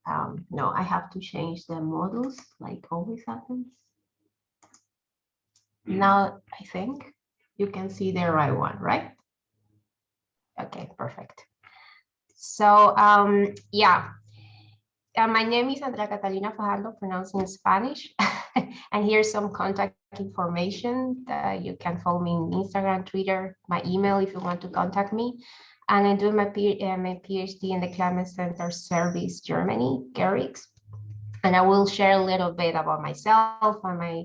No, I have to change the models like always happens. Now I think you can see the right one, right? Okay, perfect. So yeah, my name is Andrea Catalina Fajardo, pronounced in Spanish. And here's some contact information that you can follow me on Instagram, Twitter, my email if you want to contact me. And I'm doing my PhD in the Climate Center Service, Germany, GERIX. And I will share a little bit about myself and my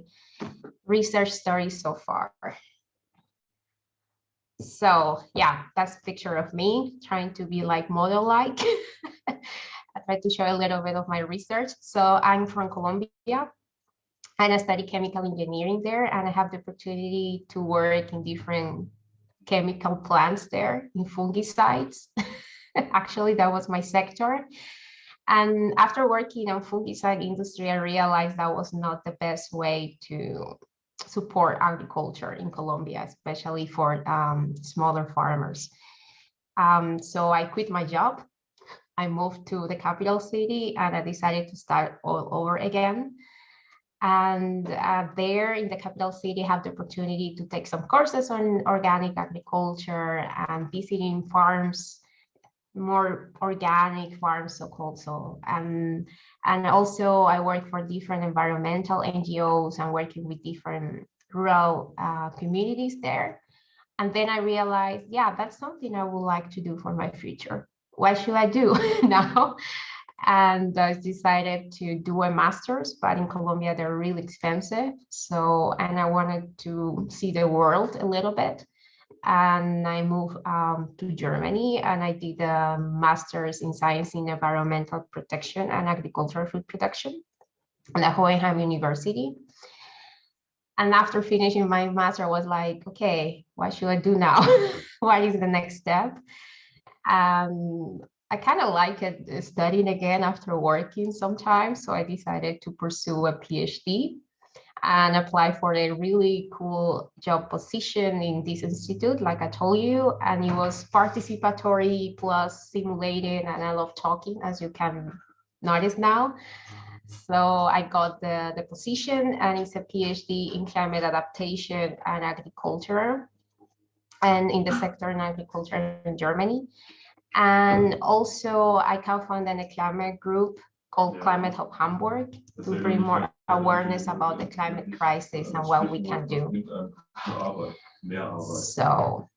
research stories so far. So yeah, that's a picture of me trying to be like model-like. I tried to show a little bit of my research. So I'm from Colombia and I study chemical engineering there, and I have the opportunity to work in different chemical plants there in fungicides. Actually, that was my sector. And after working on fungicide industry, I realized that was not the best way to support agriculture in Colombia, especially for smaller farmers. So I quit my job. I moved to the capital city and I decided to start all over again. And there in the capital city, I have the opportunity to take some courses on organic agriculture and visiting farms, more organic farms, so-called. And also I work for different environmental NGOs and working with different rural communities there. And then I realized, yeah, that's something I would like to do for my future. What should I do now? And I decided to do a master's, but in Colombia, they're really expensive. So, and I wanted to see the world a little bit. And I moved to Germany and I did a master's in science in environmental protection and agricultural food production at the Hohenheim University. And after finishing my master, I was like, okay, what should I do now? What is the next step? I kind of like it studying again after working sometimes. So I decided to pursue a PhD and apply for a really cool job position in this institute, like I told you. And it was participatory plus simulated, and I love talking, as you can notice now. So I got the position, and it's a PhD in climate adaptation and agriculture, and in the sector in agriculture in Germany. And also I co-founded a climate group called Climate Hub Hamburg to bring more awareness about the climate crisis and what we can do. So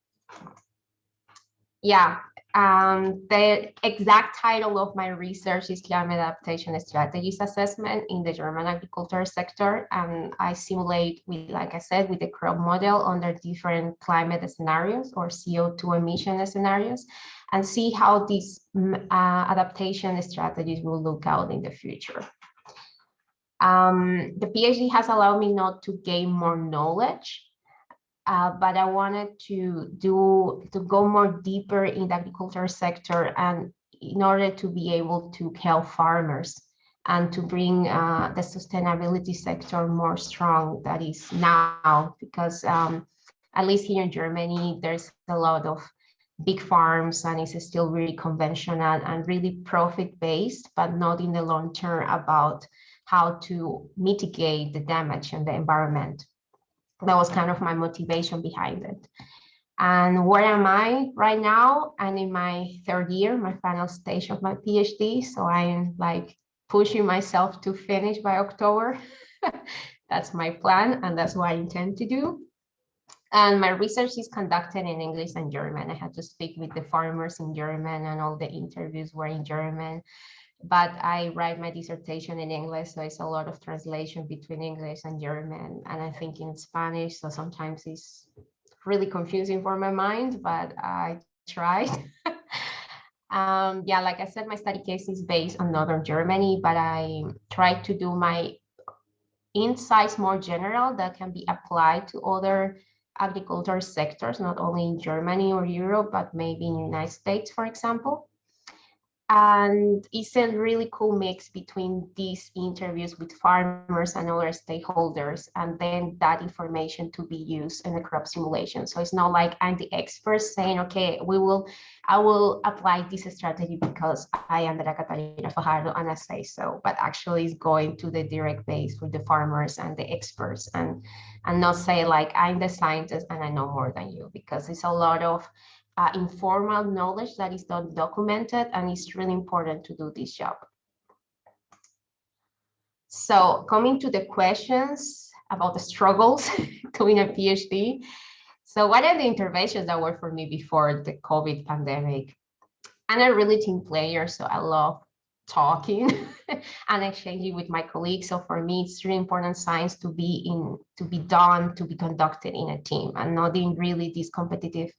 yeah, the exact title of my research is Climate Adaptation Strategies Assessment in the German agriculture sector. And I simulate with, like I said, with the crop model under different climate scenarios or CO2 emission scenarios, and see how these adaptation strategies will look out in the future. The PhD has allowed me not to gain more knowledge, but I wanted to go more deeper in the agriculture sector, and in order to be able to help farmers and to bring the sustainability sector more strong that is now, because at least here in Germany, there's a lot of big farms and it's still really conventional and really profit-based, but not in the long term about how to mitigate the damage in the environment. That was kind of my motivation behind it. And where am I right now? I'm in my third year, my final stage of my PhD. So I'm like pushing myself to finish by October. That's my plan, and that's what I intend to do. And my research is conducted in English and German. I had to speak with the farmers in German, and all the interviews were in German. But I write my dissertation in English, so it's a lot of translation between English and German, and I think in Spanish, so sometimes it's really confusing for my mind, but I tried. Yeah, like I said, my study case is based on Northern Germany, but I tried to do my insights more general that can be applied to other agriculture sectors, not only in Germany or Europe, but maybe in the United States, for example. And it's a really cool mix between these interviews with farmers and other stakeholders, and then that information to be used in the crop simulation. So it's not like I'm the expert saying, okay, I will apply this strategy because I am Andrea Catalina Fajardo and I say so, but actually it's going to the direct base with the farmers and the experts, and not say like I'm the scientist and I know more than you, because it's a lot of informal knowledge that is not documented, and it's really important to do this job. So coming to the questions about the struggles doing a PhD. So what are the interventions that were for me before the COVID pandemic? I'm a really team player, so I love talking and exchanging with my colleagues. So for me, it's really important science to be conducted in a team, and not in really this competitive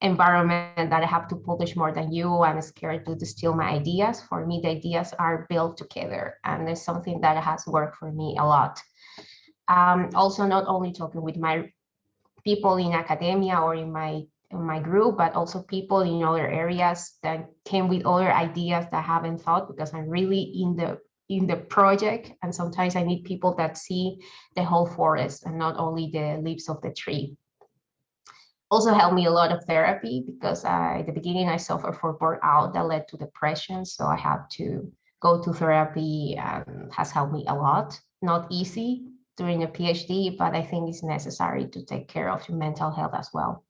environment that I have to publish more than you and scared to steal my ideas. For me, the ideas are built together, and there's something that has worked for me a lot. Also, not only talking with my people in academia or in my group, but also people in other areas that came with other ideas that I haven't thought, because I'm really in the project, and sometimes I need people that see the whole forest and not only the leaves of the tree. Also helped me a lot of therapy, because at the beginning I suffered from burnout that led to depression. So I had to go to therapy, and has helped me a lot. Not easy during a PhD, but I think it's necessary to take care of your mental health as well.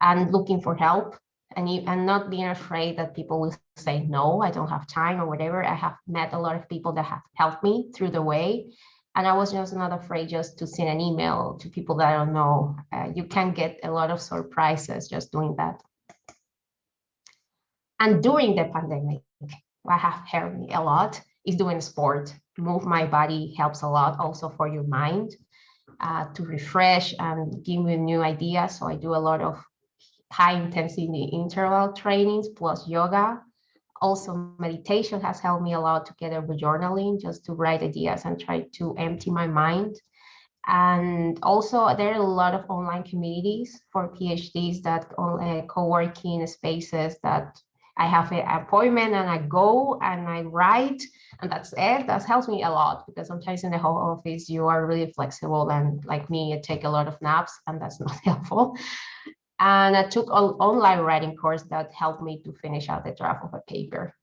And looking for help, and not being afraid that people will say, no, I don't have time or whatever. I have met a lot of people that have helped me through the way. And I was just not afraid just to send an email to people that I don't know. You can get a lot of surprises just doing that. And during the pandemic, what have helped me a lot is doing sport. Move my body helps a lot, also for your mind, to refresh and give you new ideas. So I do a lot of high intensity interval trainings plus yoga. Also, meditation has helped me a lot, together with journaling, just to write ideas and try to empty my mind. And also, there are a lot of online communities for PhDs that co-working spaces that I have an appointment and I go and I write, and that's it. That helps me a lot, because sometimes in the home office you are really flexible, and like me, I take a lot of naps, and that's not helpful. And I took an online writing course that helped me to finish out the draft of a paper.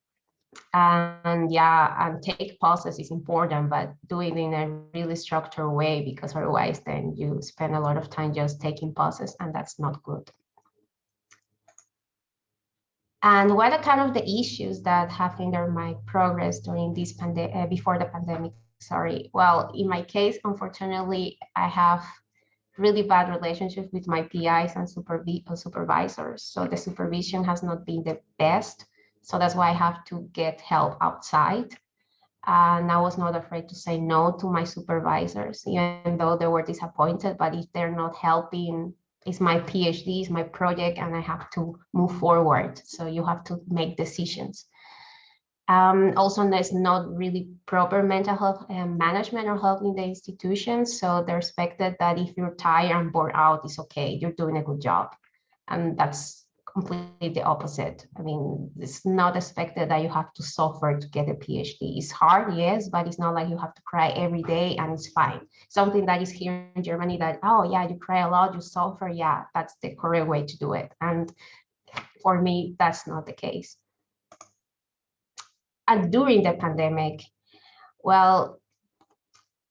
And yeah, and take pauses is important, but do it in a really structured way, because otherwise then you spend a lot of time just taking pauses, and that's not good. And what are kind of the issues that have hindered my progress during this before the pandemic? Sorry. Well, in my case, unfortunately, I have really bad relationships with my PIs and supervisors. So the supervision has not been the best. So that's why I have to get help outside. And I was not afraid to say no to my supervisors, even though they were disappointed. But if they're not helping, it's my PhD, it's my project, and I have to move forward. So you have to make decisions. Also, there's not really proper mental health management or help in the institutions. So they're expected that if you're tired and bored out, it's okay, you're doing a good job. And that's completely the opposite. I mean, it's not expected that you have to suffer to get a PhD. It's hard, yes, but it's not like you have to cry every day and it's fine. Something that is here in Germany that, oh yeah, you cry a lot, you suffer. Yeah, that's the correct way to do it. And for me, that's not the case. And during the pandemic, well,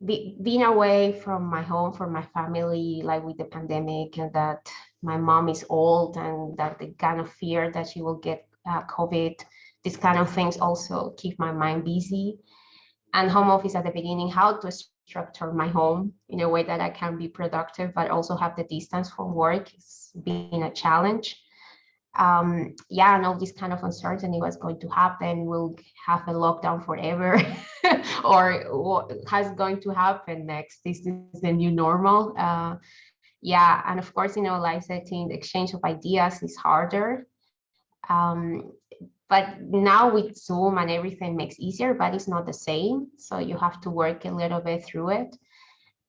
being away from my home, from my family, like with the pandemic, and that my mom is old, and that the kind of fear that she will get COVID, these kind of things also keep my mind busy. And home office at the beginning, how to structure my home in a way that I can be productive, but also have the distance from work is being a challenge. Yeah, and all this kind of uncertainty, what's going to happen, we'll have a lockdown forever or what has going to happen next, this is the new normal. Yeah, and of course, like setting the exchange of ideas is harder, but now with Zoom and everything makes easier, but it's not the same, so you have to work a little bit through it.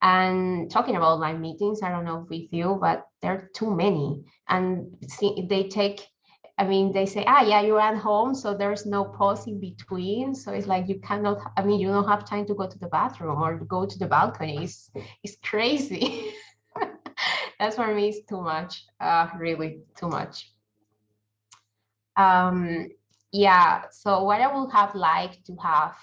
And talking about my meetings, I don't know with you, but there are too many, and they take I mean, they say, ah, yeah, you're at home, so there's no pause in between. So it's like you cannot, I mean, you don't have time to go to the bathroom or go to the balcony. It's crazy. That's for me, it's too much, really too much. Yeah, so what I would have liked to have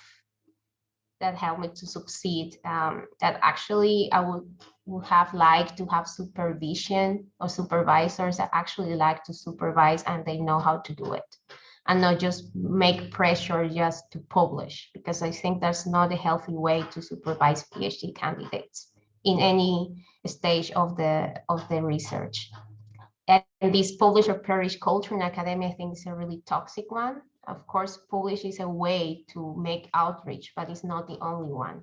that helped me to succeed, that actually I would have liked to have supervision or supervisors that actually like to supervise and they know how to do it and not just make pressure just to publish, because I think that's not a healthy way to supervise PhD candidates in any stage of the research. And this publish or perish culture in academia, I think, is a really toxic one. Of course, publish is a way to make outreach, but it's not the only one.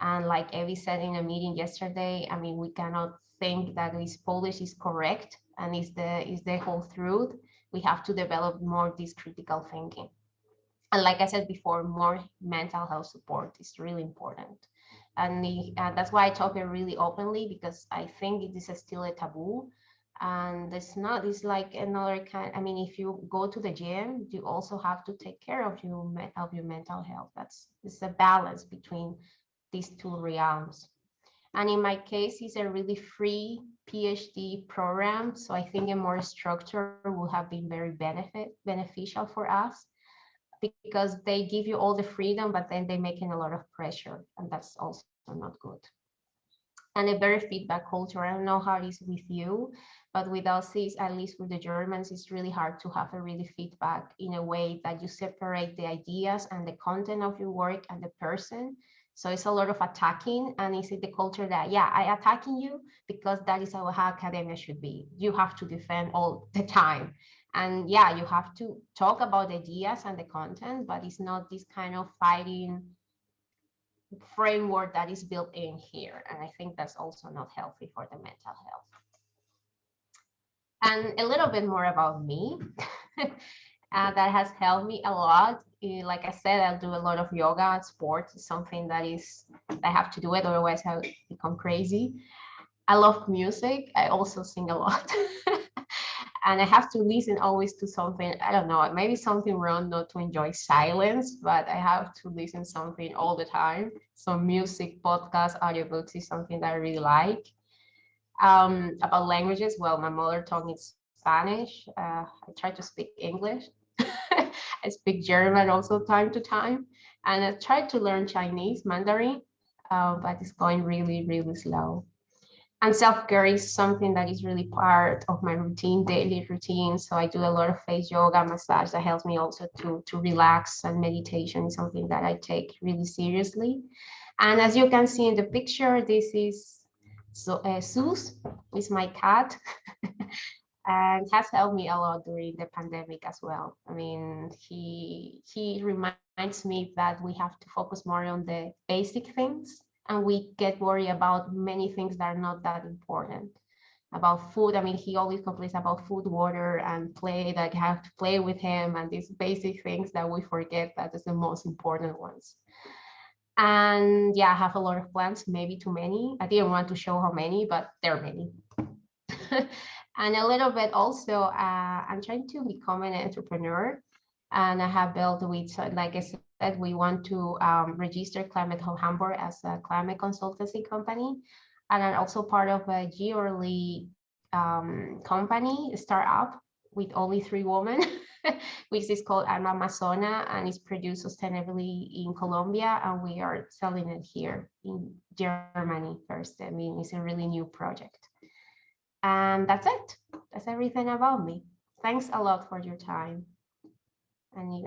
And like Evie said in a meeting yesterday, I mean, we cannot think that this publish is correct and is the whole truth. We have to develop more this critical thinking. And like I said before, more mental health support is really important. And that's why I talk it really openly, because I think it is still a taboo. And it's like another kind. I mean, if you go to the gym, you also have to take care of your mental health. It's a balance between these two realms. And in my case, it's a really free PhD program. So I think a more structure would have been very beneficial for us, because they give you all the freedom, but then they make in a lot of pressure, and that's also not good. And a very feedback culture. I don't know how it is with you, but with us, at least with the Germans, it's really hard to have a really feedback in a way that you separate the ideas and the content of your work and the person. So it's a lot of attacking, and it's in the culture that, yeah, I attacking you because that is how academia should be. You have to defend all the time. And yeah, you have to talk about ideas and the content, but it's not this kind of fighting framework that is built in here. And I think that's also not healthy for the mental health. And a little bit more about me. That has helped me a lot. Like I said, I'll do a lot of yoga. Sports is something that I have to do it, otherwise I'll become crazy. I love music. I also sing a lot. And I have to listen always to something, I don't know, maybe something wrong not to enjoy silence, but I have to listen something all the time. So music, podcasts, audiobooks is something that I really like. About languages, well, my mother tongue is Spanish. I try to speak English. I speak German also time to time. And I try to learn Chinese, Mandarin, but it's going really, really slow. And self-care is something that is really part of my routine, daily routine. So I do a lot of face yoga, massage that helps me also to relax, and meditation is something that I take really seriously. And as you can see in the picture, this is Sus, is my cat. And has helped me a lot during the pandemic as well. I mean, he reminds me that we have to focus more on the basic things, and we get worried about many things that are not that important. About food, I mean, he always complains about food, water, and play, that I have to play with him, and these basic things that we forget that is the most important ones. And yeah, I have a lot of plans, maybe too many. I didn't want to show how many, but there are many. And a little bit also, I'm trying to become an entrepreneur, and I have built with, like I said, we want to register Climate Hub Hamburg as a climate consultancy company. And I'm also part of a yearly company, startup, with only 3 women, which is called Alma Amazona, and it's produced sustainably in Colombia, and we are selling it here in Germany first. I mean, it's a really new project. And that's it. That's everything about me. Thanks a lot for your time. And